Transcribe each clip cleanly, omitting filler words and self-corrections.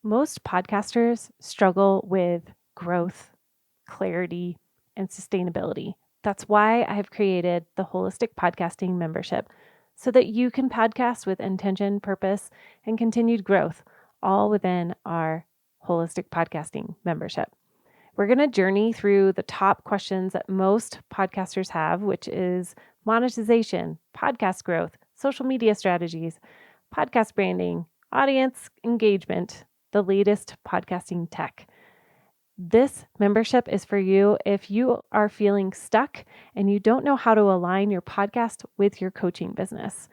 Most podcasters struggle with growth, clarity, and sustainability. That's why I have created the Holistic Podcasting membership so that you can podcast with intention, purpose, and continued growth, all within our Holistic Podcasting membership. We're going to journey through the top questions that most podcasters have, which is monetization, podcast growth, social media strategies, podcast branding, audience engagement, the latest podcasting tech. This membership is for you if you are feeling stuck and you don't know how to align your podcast with your coaching business.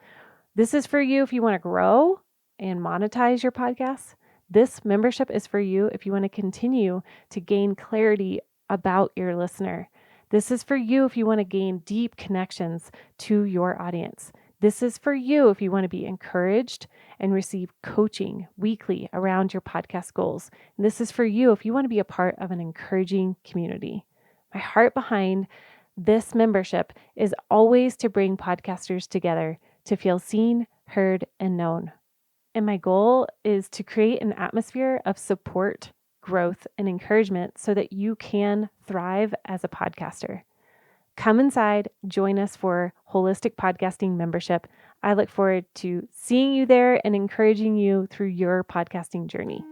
This is for you if you want to grow and monetize your podcast. This membership is for you if you want to continue to gain clarity about your listener. This is for you if you want to gain deep connections to your audience. This is for you if you want to be encouraged and receive coaching weekly around your podcast goals. And this is for you if you want to be a part of an encouraging community. My heart behind this membership is always to bring podcasters together to feel seen, heard, and known. And my goal is to create an atmosphere of support, growth, and encouragement so that you can thrive as a podcaster. Come inside, join us for Holistic Podcasting membership. I look forward to seeing you there and encouraging you through your podcasting journey.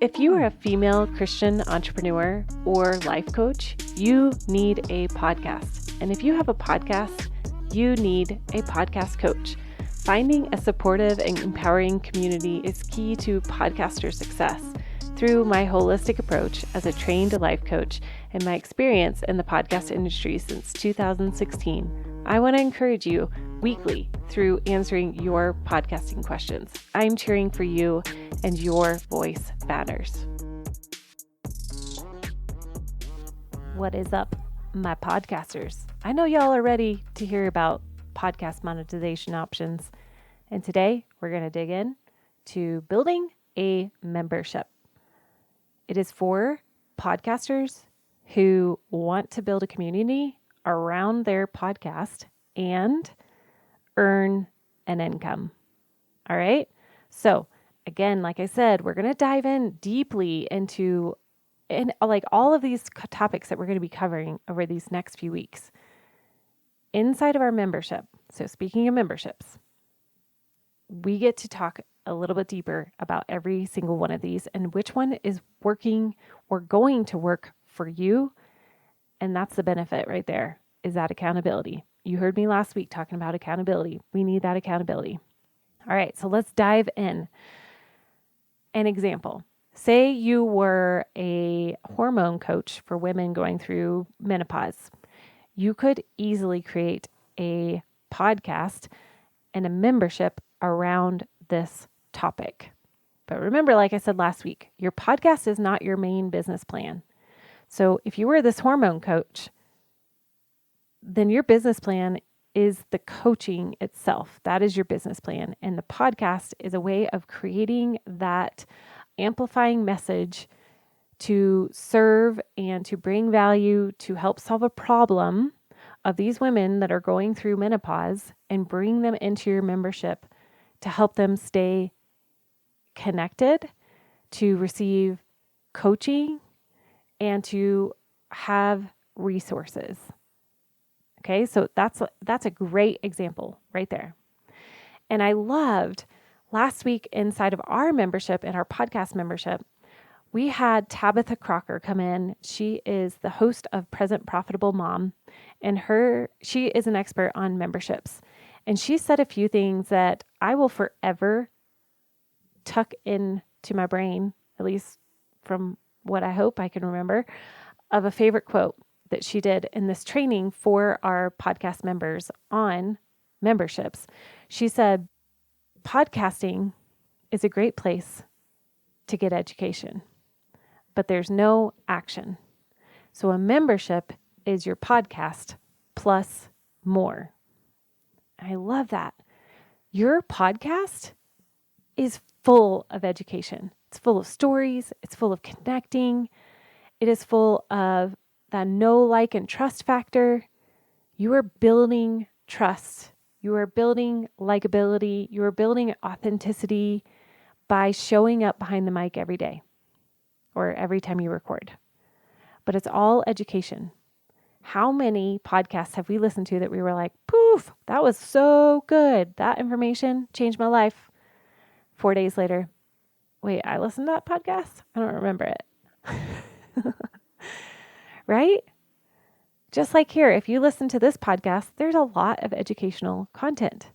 If you are a female Christian entrepreneur or life coach, you need a podcast. And if you have a podcast, you need a podcast coach. Finding a supportive and empowering community is key to podcaster success. Through my holistic approach as a trained life coach and my experience in the podcast industry since 2016, I want to encourage you weekly through answering your podcasting questions. I'm cheering for you, and your voice matters. What is up, my podcasters? I know y'all are ready to hear about podcast monetization options, and today we're going to dig in to building a membership. It is for podcasters who want to build a community around their podcast and earn an income. All right. So again, like I said, we're going to dive in deeply into all of these topics that we're going to be covering over these next few weeks inside of our membership. So speaking of memberships, we get to talk a little bit deeper about every single one of these and which one is working or going to work for you. And that's the benefit right there, is that accountability. You heard me last week talking about accountability. We need that accountability. All right, so let's dive in. An example. Say you were a hormone coach for women going through menopause. You could easily create a podcast and a membership around this topic. But remember, like I said last week, your podcast is not your main business plan. So if you were this hormone coach, then your business plan is the coaching itself. That is your business plan. And the podcast is a way of creating that amplifying message to serve and to bring value to help solve a problem of these women that are going through menopause and bring them into your membership to help them stay connected, to receive coaching, and to have resources. Okay, so that's a great example right there. And I loved last week inside of our membership and our podcast membership, we had Tabitha Crocker come in. She is the host of Present Profitable Mom, and she is an expert on memberships. And she said a few things that I will forever tuck into my brain, at least from what I hope I can remember, of a favorite quote that she did in this training for our podcast members on memberships. She said, podcasting is a great place to get education, but there's no action. So a membership is your podcast plus more. I love that. Your podcast is full of education. It's full of stories. It's full of connecting. It is full of that know, like, and trust factor. You are building trust. You are building likability. You are building authenticity by showing up behind the mic every day or every time you record. But it's all education. How many podcasts have we listened to that we were like, poof, that was so good. That information changed my life. 4 days later, wait, I listened to that podcast? I don't remember it. Right? Just like here, if you listen to this podcast, there's a lot of educational content.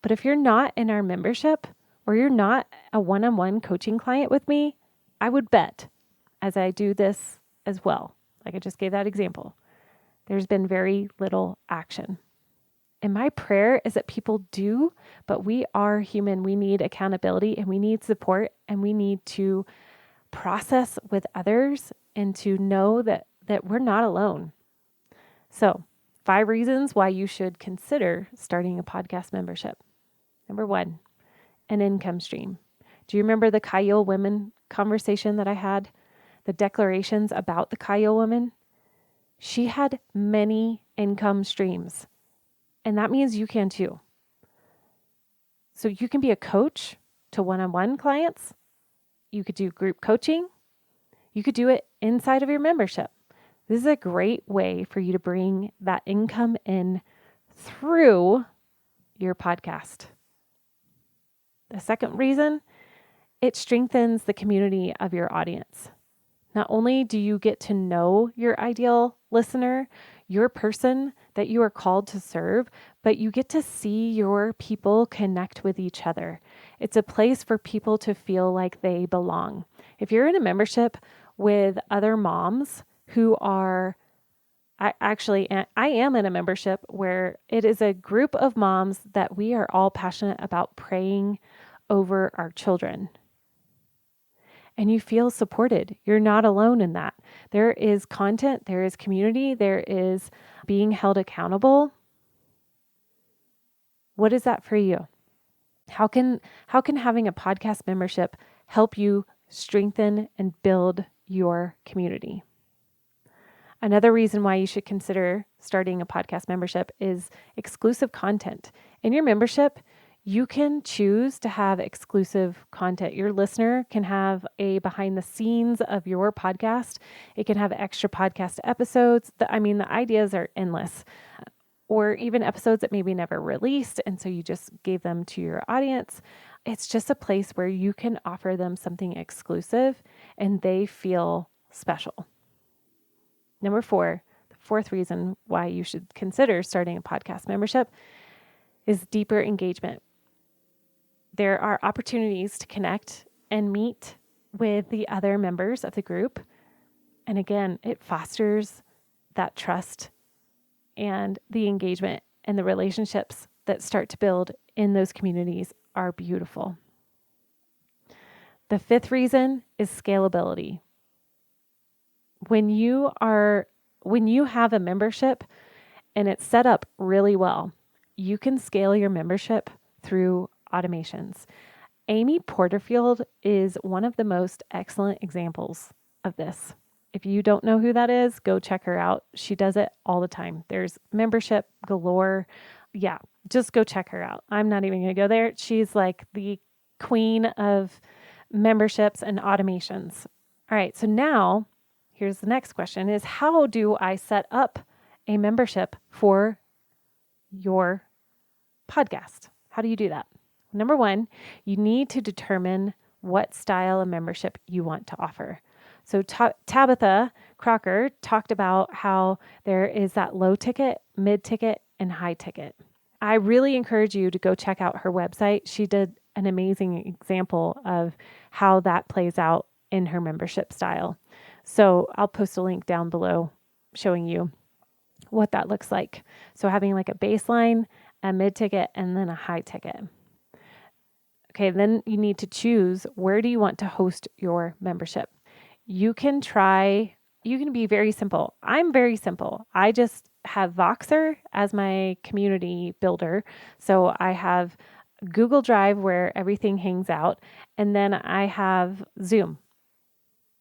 But if you're not in our membership or you're not a one-on-one coaching client with me, I would bet, as I do this as well, like I just gave that example, there's been very little action. And my prayer is that people do, but we are human. We need accountability and we need support and we need to process with others and to know that we're not alone. So 5 reasons why you should consider starting a podcast membership. Number 1, an income stream. Do you remember the Kyle women conversation that I had? The declarations about the Kyle women? She had many income streams, and that means you can too. So you can be a coach to one-on-one clients. You could do group coaching. You could do it inside of your membership. This is a great way for you to bring that income in through your podcast. The second reason, it strengthens the community of your audience. Not only do you get to know your ideal listener, your person that you are called to serve, but you get to see your people connect with each other. It's a place for people to feel like they belong. If you're in a membership with other moms who are, I am in a membership where it is a group of moms that we are all passionate about praying over our children. And you feel supported. You're not alone in that. There is content, there is community, there is being held accountable. What is that for you? How can having a podcast membership help you strengthen and build your community? Another reason why you should consider starting a podcast membership is exclusive content. In your membership, you can choose to have exclusive content. Your listener can have a behind the scenes of your podcast. It can have extra podcast episodes. The ideas are endless. Or even episodes that maybe never released, and so you just gave them to your audience. It's just a place where you can offer them something exclusive and they feel special. Number 4, the 4th reason why you should consider starting a podcast membership is deeper engagement. There are opportunities to connect and meet with the other members of the group. And again, it fosters that trust and the engagement and the relationships that start to build in those communities are beautiful. The 5th reason is scalability. When you have a membership and it's set up really well, you can scale your membership through automations. Amy Porterfield is one of the most excellent examples of this. If you don't know who that is, go check her out. She does it all the time. There's membership galore. Yeah, just go check her out. I'm not even going to go there. She's like the queen of memberships and automations. All right, so now here's the next question is, how do I set up a membership for your podcast? How do you do that? Number 1, you need to determine what style of membership you want to offer. So Tabitha Crocker talked about how there is that low ticket, mid ticket, and high ticket. I really encourage you to go check out her website. She did an amazing example of how that plays out in her membership style. So I'll post a link down below showing you what that looks like. So having like a baseline, a mid ticket, and then a high ticket. Okay, then you need to choose, where do you want to host your membership? You can be very simple. I'm very simple. I just have Voxer as my community builder. So I have Google Drive where everything hangs out. And then I have Zoom.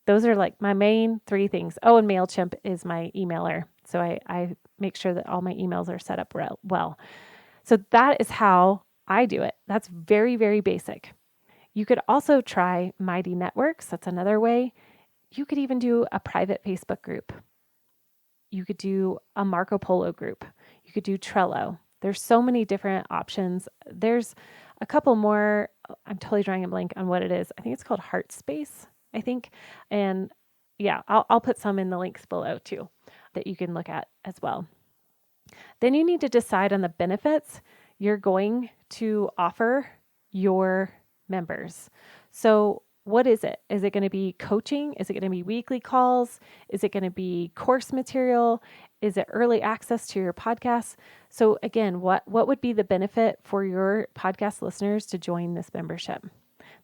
Those are like my main 3 things. Oh, and MailChimp is my emailer. So I make sure that all my emails are set up well. So that is how I do it. That's very, very basic. You could also try Mighty Networks. That's another way. You could even do a private Facebook group. You could do a Marco Polo group. You could do Trello. There's so many different options. There's a couple more. I'm totally drawing a blank on what it is. I think it's called Heart Space, I think. And yeah, I'll put some in the links below too that you can look at as well. Then you need to decide on the benefits you're going to offer your members. So what is it? Is it going to be coaching? Is it going to be weekly calls? Is it going to be course material? Is it early access to your podcast? So again, what would be the benefit for your podcast listeners to join this membership?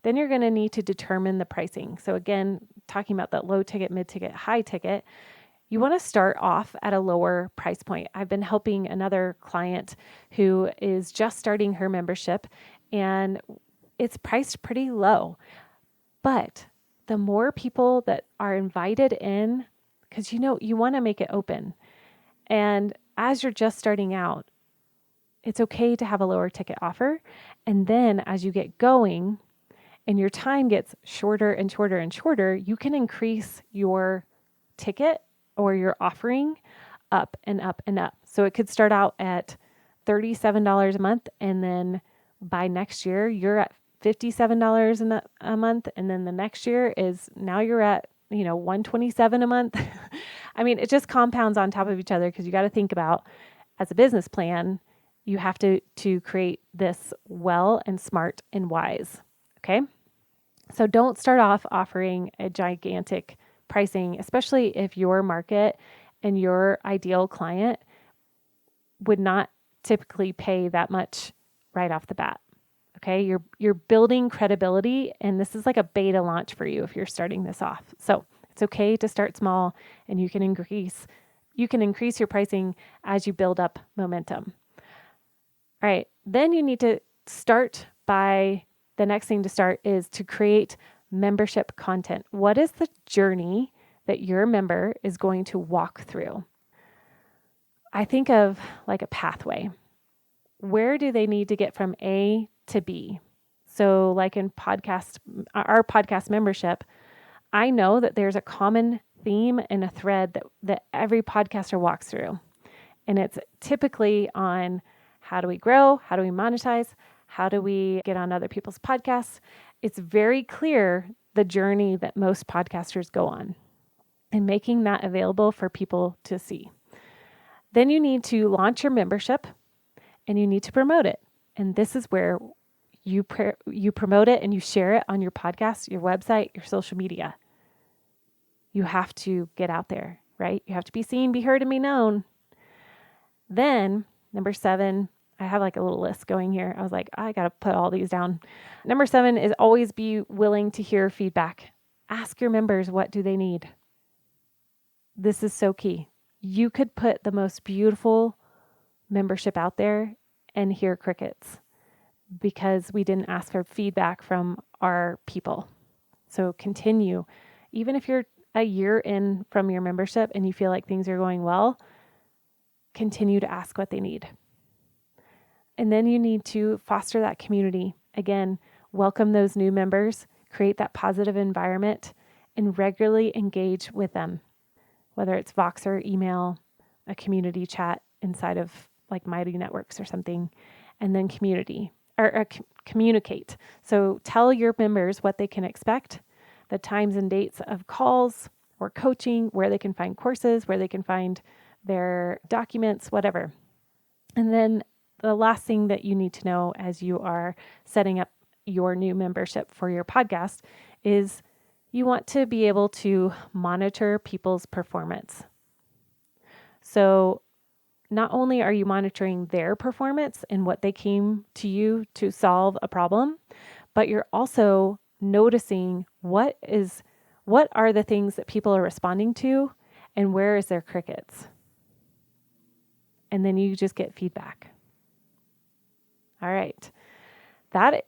Then you're going to need to determine the pricing. So again, talking about that low ticket, mid ticket, high ticket, you want to start off at a lower price point. I've been helping another client who is just starting her membership, and it's priced pretty low. But the more people that are invited in, because you want to make it open. And as you're just starting out, it's okay to have a lower ticket offer. And then as you get going and your time gets shorter and shorter and shorter, you can increase your ticket or your offering up and up and up. So it could start out at $37 a month, and then by next year you're at $57 a month, and then the next year is now you're at $127 a month. I mean, it just compounds on top of each other, because you got to think about, as a business plan, you have to create this well and smart and wise. Okay, so don't start off offering a gigantic pricing, especially if your market and your ideal client would not typically pay that much right off the bat. Okay, you're building credibility, and this is like a beta launch for you if you're starting this off. So it's okay to start small, and you can increase your pricing as you build up momentum. All right, then you need to start by, the next thing to start is to create membership content. What is the journey that your member is going to walk through? I think of like a pathway. Where do they need to get from A to B? So like in our podcast membership, I know that there's a common theme and a thread that every podcaster walks through. And it's typically on how do we grow? How do we monetize? How do we get on other people's podcasts? It's very clear the journey that most podcasters go on, and making that available for people to see. Then you need to launch your membership, and you need to promote it. And this is where you promote it and you share it on your podcast, your website, your social media. You have to get out there, right? You have to be seen, be heard, and be known. Then, number 7, I have like a little list going here. I was like, I got to put all these down. Number 7 is always be willing to hear feedback. Ask your members, what do they need? This is so key. You could put the most beautiful membership out there and hear crickets because we didn't ask for feedback from our people. So continue. Even if you're a year in from your membership and you feel like things are going well, continue to ask what they need. And then you need to foster that community. Again, welcome those new members, create that positive environment, and regularly engage with them, whether it's Voxer, email, a community chat inside of like Mighty Networks or something, and then communicate. So tell your members what they can expect, the times and dates of calls or coaching, where they can find courses, where they can find their documents, whatever. And then the last thing that you need to know as you are setting up your new membership for your podcast is you want to be able to monitor people's performance. So not only are you monitoring their performance and what they came to you to solve a problem, but you're also noticing what are the things that people are responding to and where is their crickets. And then you just get feedback. All right. That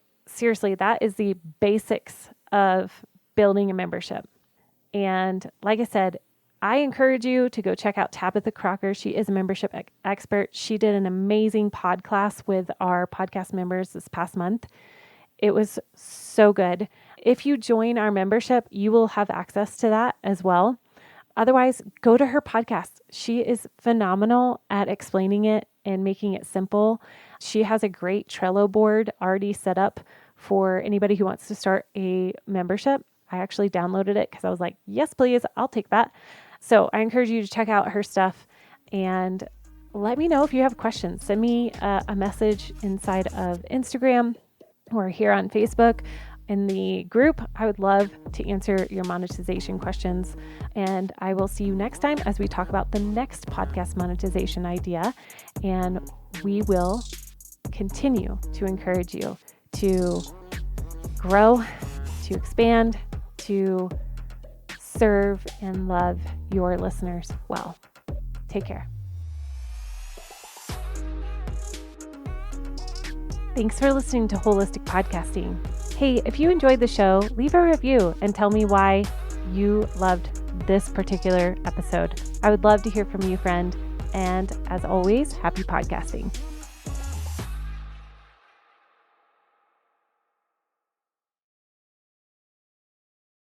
is the basics of building a membership. And like I said, I encourage you to go check out Tabitha Crocker. She is a membership expert. She did an amazing pod class with our podcast members this past month. It was so good. If you join our membership, you will have access to that as well. Otherwise, go to her podcast. She is phenomenal at explaining it and making it simple. She has a great Trello board already set up for anybody who wants to start a membership. I actually downloaded it because I was like, yes, please, I'll take that. So I encourage you to check out her stuff and let me know if you have questions. Send me a message inside of Instagram or here on Facebook in the group. I would love to answer your monetization questions. And I will see you next time as we talk about the next podcast monetization idea. And we will continue to encourage you to grow, to expand, to serve and love your listeners well. Take care. Thanks for listening to Holistic Podcasting. Hey, if you enjoyed the show, leave a review and tell me why you loved this particular episode. I would love to hear from you, friend. And as always, happy podcasting.